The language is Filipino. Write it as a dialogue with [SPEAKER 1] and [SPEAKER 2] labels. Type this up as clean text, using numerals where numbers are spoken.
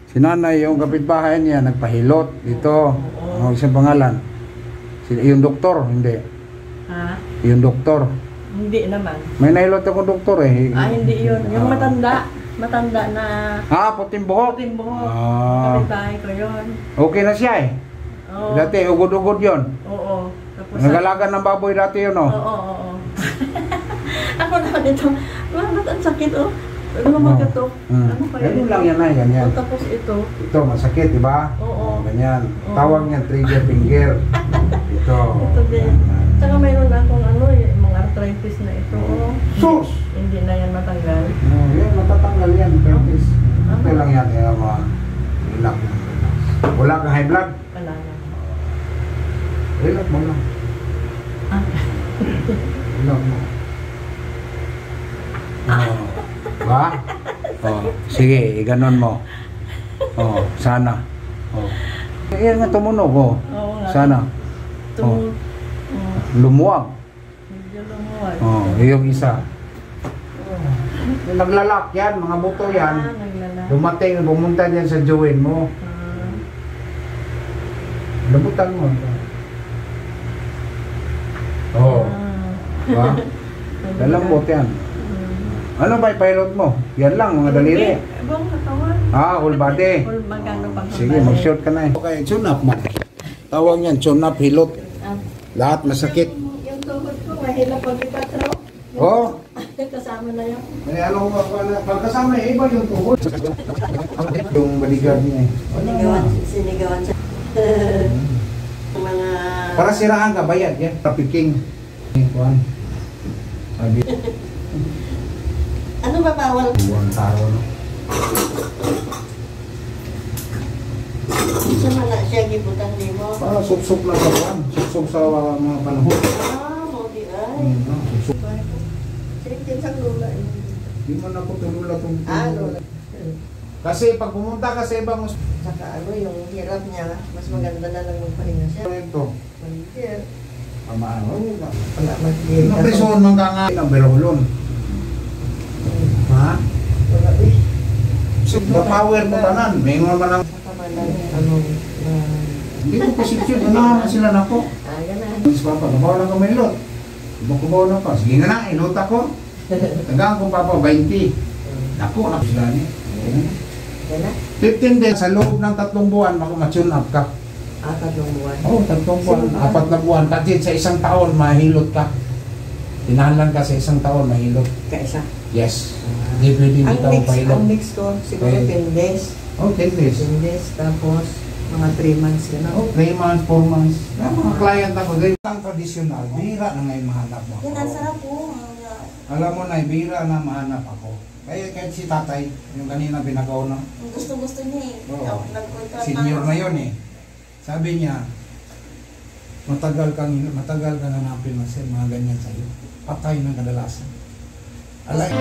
[SPEAKER 1] Si nanay, yung kapitbahay niya, nagpahilot dito. Ano isang pangalan? Yung doktor, hindi.
[SPEAKER 2] Ha?
[SPEAKER 1] Yung doktor.
[SPEAKER 2] Hindi naman.
[SPEAKER 1] May nahilot akong doktor eh.
[SPEAKER 2] Hindi yun. Yung matanda. Matanda na...
[SPEAKER 1] Puting buhok?
[SPEAKER 2] Puting buhok. Kapitbahay ko yun.
[SPEAKER 1] Okay na siya eh.
[SPEAKER 2] Oo.
[SPEAKER 1] Dati, ugod-ugod yun.
[SPEAKER 2] Oo. Tapos
[SPEAKER 1] nagalagan ng baboy dati yun, oh.
[SPEAKER 2] Oo. Ako naman ito. Ba't ang sakit, oh? Lumagat to. Ano kaya
[SPEAKER 1] ganyan lang yan ay, ganyan.
[SPEAKER 2] Tapos ito.
[SPEAKER 1] Ito, masakit, di ba?
[SPEAKER 2] Oo.
[SPEAKER 1] Ganyan. Tawag niyan, trigger finger. Ito.
[SPEAKER 2] Ito din. Tsaka mayroon akong mga arthritis na ito.
[SPEAKER 1] Sus!
[SPEAKER 2] Hindi na yan matanggal.
[SPEAKER 1] Yan, matatanggal yan, arthritis. Ito lang yan, kaya relax. Wala kang high blood?
[SPEAKER 2] Wala na.
[SPEAKER 1] Relax mo lang. Relax mo. Ba? Sige, iganon mo. Sana. Yan nga tumunog, Sana. Lumuwag.
[SPEAKER 2] Medyo lumuwag.
[SPEAKER 1] Yung isa. Naglalak yan, mga buto yan. Dumating, pumunta yan sa join mo. Labutan mo. Ba? Lalambot yan. Ano ba pilot mo? Yan lang, mga daliri.
[SPEAKER 2] Buong katawan.
[SPEAKER 1] Whole body. Sige, mag-short ka na eh. Okay, tune up mo. Tawag yan, tune up, hilot. Lahat masakit.
[SPEAKER 2] Yung tuhod ko, mahilap pag ipatro. Kasama na yun.
[SPEAKER 1] Ano ko pagkasama iba yung tuhod. Yung bodyguard niya eh.
[SPEAKER 2] Sinigawan siya. Mga...
[SPEAKER 1] Para siraan ka, bayad yan. Trafficking. Sabi.
[SPEAKER 2] Ano ba bawal?
[SPEAKER 1] Buwan taro, no?
[SPEAKER 2] Isa man na siya gibutan ni mo.
[SPEAKER 1] Para sup-sup lang sa buwan. Sup-sup sa mga panahon.
[SPEAKER 2] Modi ay.
[SPEAKER 1] Sup-sup.
[SPEAKER 2] Sinitin sa lula.
[SPEAKER 1] Di mo na po tulula itong
[SPEAKER 2] lula.
[SPEAKER 1] Kasi pag pumunta ka sa ibang
[SPEAKER 2] saka yung hirap niya, mas maganda na lang magpahinga siya.
[SPEAKER 1] Ito.
[SPEAKER 2] Manigil.
[SPEAKER 1] Pamaano?
[SPEAKER 2] Wala magigil.
[SPEAKER 1] Naprison man ka nga. Ang berolon. Ha?
[SPEAKER 2] Wala eh.
[SPEAKER 1] So, power mo tanan. May mga manang... Hindi ko posisyon. Ano sila na ko?
[SPEAKER 2] Ganahan.
[SPEAKER 1] Mas papa, kabaw lang ka may lot. Kubaw na pa. Sige nga na, ilot ako. Tagaan ko papa, 20. Naku, sila niya. 15 days, sa loob ng 3 buwan, ma-tune up ka.
[SPEAKER 2] 3 buwan?
[SPEAKER 1] Oo, 3 buwan. 4 na buwan. Kasi sa 1 taon, mahilot ka. Tinahalan ka sa 1 taon, mahilot.
[SPEAKER 2] Kaisa?
[SPEAKER 1] Yes. Hindi pwede hindi ka mahilot.
[SPEAKER 2] Ang next ko, siguro 10 days.
[SPEAKER 1] 10 days.
[SPEAKER 2] 10 days, tapos mga 3 months ka na.
[SPEAKER 1] 3 months, 4 months. Mga client ako, ang traditional, bihira na ngayon mahanap mo.
[SPEAKER 2] Yan, ang sarap po.
[SPEAKER 1] Alam mo na, bihira na mahanap ako. Kaya kahit si tatay, yung kanina binagaw na.
[SPEAKER 2] Gusto niya eh.
[SPEAKER 1] Oo. Senior na yun eh. Sabi niya, matagal kang hanapin mga ganyan sa'yo. Patay ng kadalasan. Alay.